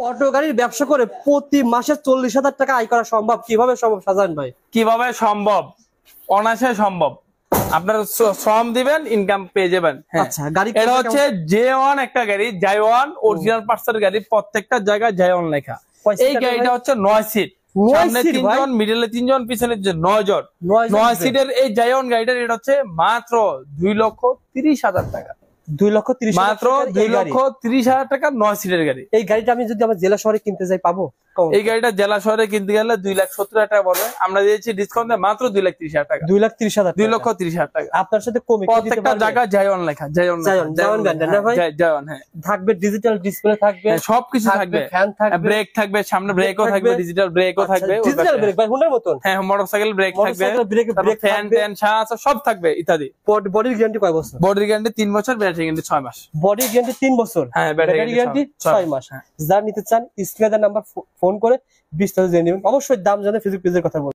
Auto গাড়ির ব্যবসা করে প্রতি মাসে 40,000 টাকা আয় করা সম্ভব? কিভাবে সম্ভব শাহজাহান ভাই? কিভাবে সম্ভব? অনায়াসে সম্ভব। আপনারা শ্রম দিবেন, ইনকাম পেয়ে যাবেন। আচ্ছা, গাড়ি এটা হচ্ছে J1 একটা গাড়ি, J1 অরিজিনাল পার্টসের গাড়ি, প্রত্যেকটা জায়গায় J1 লেখা। এই গাড়িটা হচ্ছে 9 সিট, সামনে 3 জন, মিডলে 3 জন, পিছনে 9 জন। 9 সিটের এই J1 গাড়িটার এটা হচ্ছে মাত্র 2,30,000 টাকা। 2,30,000 মাত্র 2,30,000 টাকা 9 সিটের গাড়ি। এই গাড়িটা আমি যদি আমার জেলা শহরে কিনতে যাই পাবো? এই গাড়িটা জেলা শহরে কিনতে গেলে 2,70,000 টাকা পড়বে। আমরা দিয়েছি ডিসকাউন্ট মাত্র 2,30,000 টাকা। 2,30,000 2,30,000 টাকা। আপনার সাথে কমে প্রত্যেকটা জায়গায় J1 লেখা। J1 গাড়ি না ভাই? J1, হ্যাঁ। থাকবে ডিজিটাল ডিসপ্লে, থাকবে সবকিছু থাকবে, ফ্যান থাকবে, ব্রেক থাকবে, সামনে ব্রেকও থাকবে, ডিজিটাল ব্রেকও থাকবে। ডিজিটাল ব্রেক ভাই হুন্ডার মতন? হ্যাঁ, মোটরসাইকেল ব্রেক থাকবে, ফ্যান সব থাকবে ইত্যাদি। বডির গ্যারান্টি কয় বছর? বডির গ্যারান্টি 3 বছর, ব্যাটারি গ্যারান্টি 6 মাস। বডির গ্যারান্টি 3 বছর, হ্যাঁ, ব্যাটারি গ্যারান্টি 6 মাস। যারা নিতে চান স্ক্রিনে দেওয়া নাম্বার ফোন করে বিস্তারিত জেনে নেবেন। অবশ্যই দাম জানে ফেসবুক পেজের কথা বলুন।